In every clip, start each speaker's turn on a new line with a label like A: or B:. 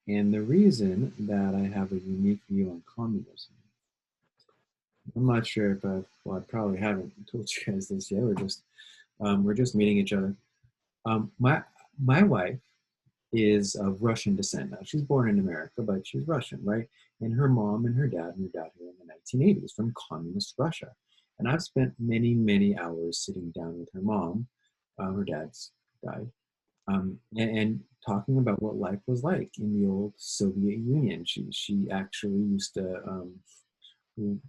A: And the reason that I have a unique view on communism, I'm not sure if well, I probably haven't told you guys this yet. We're just meeting each other. My wife is of Russian descent. Now she's born in America, but she's Russian, right? And her mom and her dad moved out here in the 1980s from communist Russia. And I've spent many, many hours sitting down with her mom. Her dad's died, and talking about what life was like in the old Soviet Union. She actually used to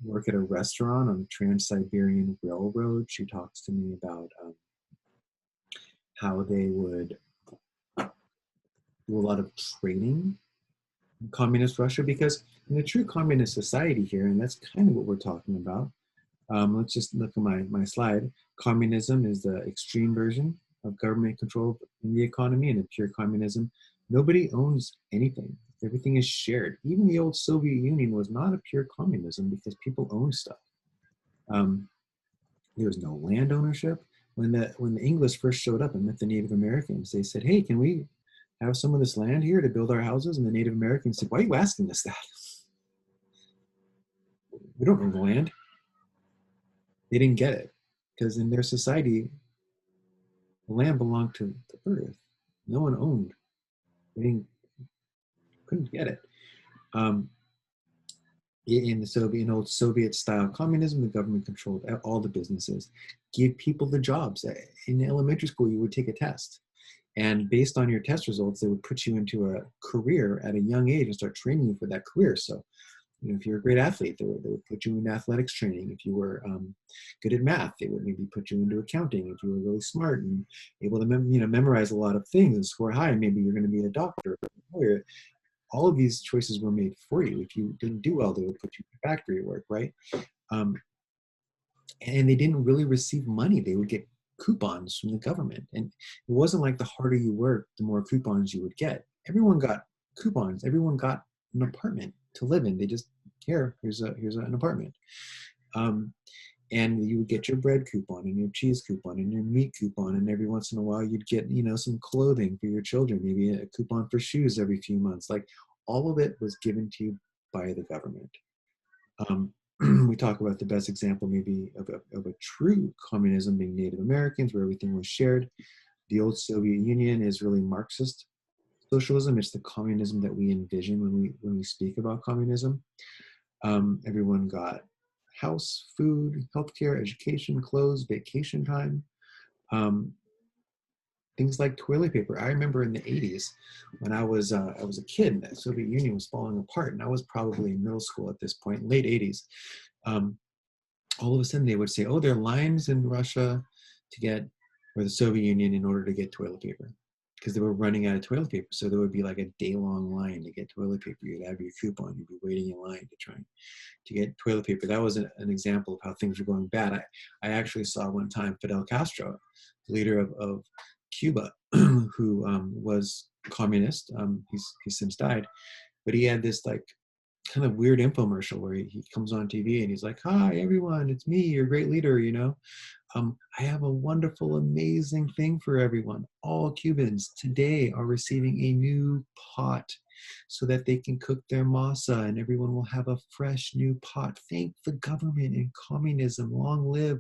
A: work at a restaurant on the Trans-Siberian Railroad. She talks to me about how they would do a lot of training in communist Russia, because in a true communist society here, and that's kind of what we're talking about. Let's just look at my slide. Communism is the extreme version of government control in the economy, and in pure communism, nobody owns anything. Everything is shared. Even the old Soviet Union was not a pure communism because people owned stuff. Um, there was no land ownership. When the English first showed up and met the Native Americans, they said, "Hey, can we have some of this land here to build our houses?" And the Native Americans said, "Why are you asking us that? We don't own the land." They didn't get it because in their society, the land belonged to the earth. No one owned. They couldn't get it. Um, in the Soviet, in old Soviet style communism, the government controlled all the businesses, give people the jobs. In elementary school, you would take a test, and based on your test results, they would put you into a career at a young age and start training you for that career. So, if you're a great athlete, they would put you in athletics training. If you were good at math, they would maybe put you into accounting. If you were really smart and able to memorize a lot of things and score high, maybe you're going to be a doctor or a lawyer. All of these choices were made for you. If you didn't do well, they would put you in factory work, right? Um, and they didn't really receive money. They would get coupons from the government. And it wasn't like the harder you worked, the more coupons you would get. Everyone got coupons. Everyone got an apartment to live in. They just, here's an apartment. Um, and you would get your bread coupon and your cheese coupon and your meat coupon, and every once in a while you'd get some clothing for your children, maybe a coupon for shoes every few months. Like, all of it was given to you by the government. um, we talk about the best example maybe of a true communism being Native Americans, where everything was shared. The old Soviet Union is really Marxist socialism. It's the communism that we envision when we speak about communism. Everyone got house, food, healthcare, education, clothes, vacation time, um, things like toilet paper. I remember in the 80s when I was a kid, the Soviet Union was falling apart, and I was probably in middle school at this point, late 80s. Um, all of a sudden they would say, "Oh, there are lines in Russia to get, or the Soviet Union, in order to get toilet paper." Because they were running out of toilet paper. So there would be like a day-long line to get toilet paper. You'd have your coupon. You'd be waiting in line to get toilet paper. That was an example of how things were going bad. I actually saw one time Fidel Castro, the leader of Cuba, who was communist. He's since died, but he had this like kind of weird infomercial where he comes on TV and he's like, "Hi everyone, it's me, your great leader, I have a wonderful, amazing thing for everyone. All Cubans today are receiving a new pot so that they can cook their masa, and everyone will have a fresh new pot. Thank the government and communism. Long live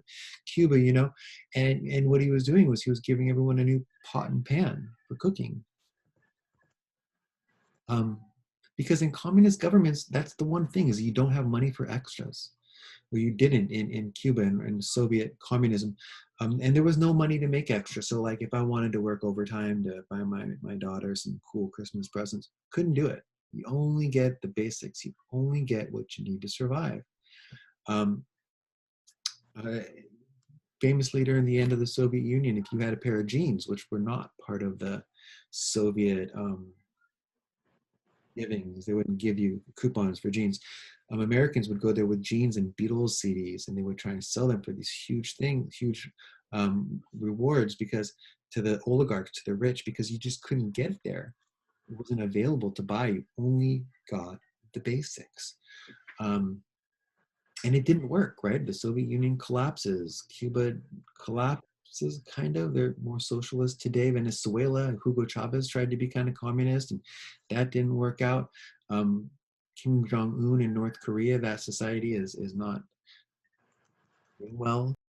A: Cuba." And what he was doing was he was giving everyone a new pot and pan for cooking. Um, because in communist governments, that's the one thing, is you don't have money for extras. Well, you didn't in Cuba and Soviet communism. And there was no money to make extra. So like if I wanted to work overtime to buy my daughter some cool Christmas presents, couldn't do it. You only get the basics. You only get what you need to survive. Um, a famous leader in the end of the Soviet Union, if you had a pair of jeans, which were not part of the Soviet givings, they wouldn't give you coupons for jeans. Americans would go there with jeans and Beatles CDs, and they would try and sell them for these huge things, huge rewards, because to the oligarchs, to the rich, because you just couldn't get it there. It wasn't available to buy. You only got the basics. Um, and it didn't work, right? The Soviet Union collapses, Cuba collapsed, is kind of, they're more socialist today. Venezuela, Hugo Chavez tried to be kind of communist, and that didn't work out. Kim Jong Un in North Korea, that society is not doing well.